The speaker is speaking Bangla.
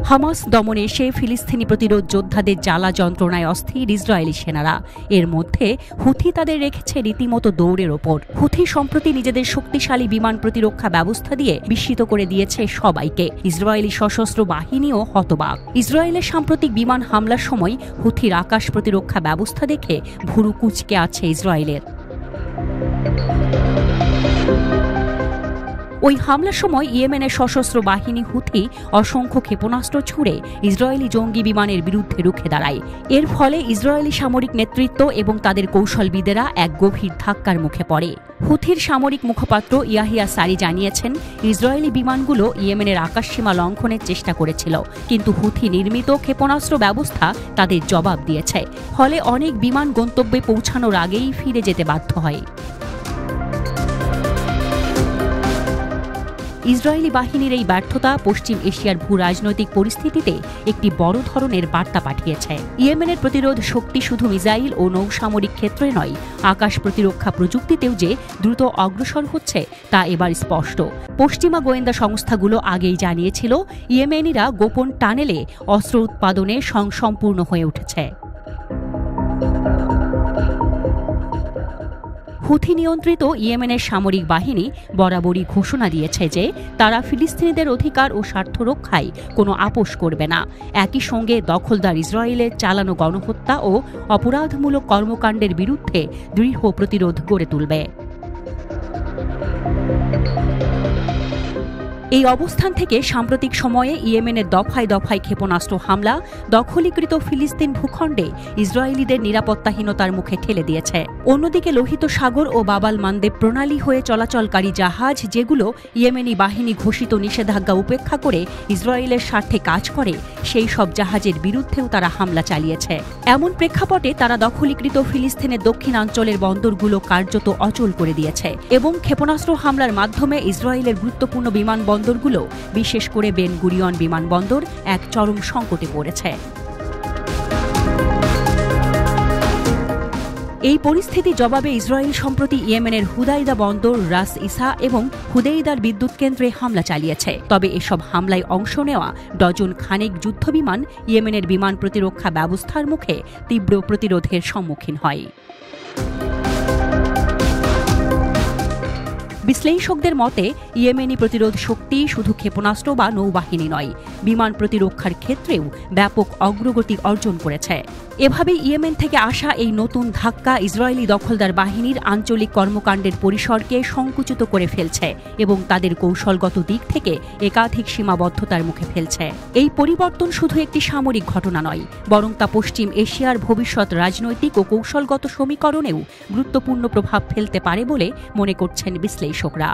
হামাস দমনে সেই ফিলিস্তিনি প্রতিরোধ যোদ্ধাদের জ্বালা যন্ত্রণায় অস্থির ইসরায়েলি সেনারা। এর মধ্যে হুথি তাদের রেখেছে রীতিমতো দৌড়ের ওপর। হুথি সম্প্রতি নিজেদের শক্তিশালী বিমান প্রতিরক্ষা ব্যবস্থা দিয়ে বিস্মিত করে দিয়েছে সবাইকে। ইসরায়েলি সশস্ত্র বাহিনীও হতবাক। ইসরায়েলের সাম্প্রতিক বিমান হামলার সময় হুথির আকাশ প্রতিরক্ষা ব্যবস্থা দেখে ভুরু কুঁচকে আছে ইসরায়েলের। ওই হামলার সময় ইয়েমেনের সশস্ত্র বাহিনী হুথি অসংখ্য ক্ষেপণাস্ত্র ছুড়ে ইসরায়েলি জঙ্গি বিমানের বিরুদ্ধে রুখে দাঁড়ায়। এর ফলে ইসরায়েলি সামরিক নেতৃত্ব এবং তাদের কৌশলবিদেরা এক গভীর ধাক্কার মুখে পড়ে। হুথির সামরিক মুখপাত্র ইয়াহিয়া সারি জানিয়েছেন, ইসরায়েলি বিমানগুলো ইয়েমেনের আকাশসীমা লঙ্ঘনের চেষ্টা করেছিল, কিন্তু হুথি নির্মিত ক্ষেপণাস্ত্র ব্যবস্থা তাদের জবাব দিয়েছে। ফলে অনেক বিমান গন্তব্যে পৌঁছানোর আগেই ফিরে যেতে বাধ্য হয়। ইসরায়েলি বাহিনীর এই ব্যর্থতা পশ্চিম এশিয়ার ভূ রাজনৈতিক পরিস্থিতিতে একটি বড় ধরনের বার্তা পাঠিয়েছে। ইয়েমেনের প্রতিরোধ শক্তি শুধু মিসাইল ও নৌসামরিক ক্ষেত্রে নয়, আকাশ প্রতিরক্ষা প্রযুক্তিতেও যে দ্রুত অগ্রসর হচ্ছে তা এবার স্পষ্ট। পশ্চিমা গোয়েন্দা সংস্থাগুলো আগেই জানিয়েছিল, ইয়েমেনিরা গোপন টানেলে অস্ত্র উৎপাদনে স্বয়ংসম্পূর্ণ হয়ে উঠেছে। হুথি নিয়ন্ত্রিত ইয়েমেনের সামরিক বাহিনী বরাবরই ঘোষণা দিয়েছে যে তারা ফিলিস্তিনিদের অধিকার ও স্বার্থ রক্ষায় কোনো আপোষ করবে না। একই সঙ্গে দখলদার ইসরায়েলের চালানো গণহত্যা ও অপরাধমূলক কর্মকাণ্ডের বিরুদ্ধে দৃঢ় প্রতিরোধ গড়ে তুলবে। এই অবস্থান থেকে সাম্প্রতিক সময়ে ইয়েমেনের দফায় দফায় ক্ষেপণাস্ত্র হামলা দখলীকৃত ফিলিস্তিন ভূখণ্ডে ইসরায়েলিদের নিরাপত্তাহীনতার মুখে ঠেলে দিয়েছে। অন্যদিকে লোহিত সাগর ও বাবাল মানদেব প্রণালী হয়ে চলাচলকারী জাহাজ, যেগুলো ইয়েমেনি বাহিনী ঘোষিত নিষেধাজ্ঞা উপেক্ষা করে ইসরায়েলের স্বার্থে কাজ করে, সেই সব জাহাজের বিরুদ্ধেও তারা হামলা চালিয়েছে। এমন প্রেক্ষাপটে তারা দখলীকৃত ফিলিস্তিনের দক্ষিণাঞ্চলের বন্দরগুলো কার্যত অচল করে দিয়েছে এবং ক্ষেপণাস্ত্র হামলার মাধ্যমে ইসরায়েলের গুরুত্বপূর্ণ বিমানবন্দরগুলো, বিশেষ করে বেন গুরিয়ন বিমানবন্দর, এক চরম সংকটে পড়েছে। এই পরিস্থিতি জবাবে ইসরায়েল সম্প্রতি ইয়েমেনের হুদাইদা বন্দর, রাস ইসা এবং হুদেইদার বিদ্যুৎ কেন্দ্রে হামলা চালিয়েছে। তবে এসব হামলায় অংশ নেওয়া ডজন খানেক যুদ্ধবিমান ইয়েমেনের বিমান প্রতিরক্ষা ব্যবস্থার মুখে তীব্র প্রতিরোধের সম্মুখীন হয়। বিশ্লেষকদের মতে, ইয়েমেনি প্রতিরোধ শক্তি শুধু ক্ষেপণাস্ত্র বা নৌবাহিনী নয়, বিমান প্রতিরক্ষার ক্ষেত্রেও ব্যাপক অগ্রগতি অর্জন করেছে। এভাবে ইয়েমেন থেকে আসা এই নতুন ধাক্কা ইসরায়েলি দখলদার বাহিনীর আঞ্চলিক কর্মকাণ্ডের পরিসরকে সংকুচিত করে ফেলছে এবং তাদের কৌশলগত দিক থেকে একাধিক সীমাবদ্ধতার মুখে ফেলছে। এই পরিবর্তন শুধু একটি সামরিক ঘটনা নয়, বরং তা পশ্চিম এশিয়ার ভবিষ্যৎ রাজনৈতিক ও কৌশলগত সমীকরণেও গুরুত্বপূর্ণ প্রভাব ফেলতে পারে বলে মনে করছেন বিশ্লেষকরা।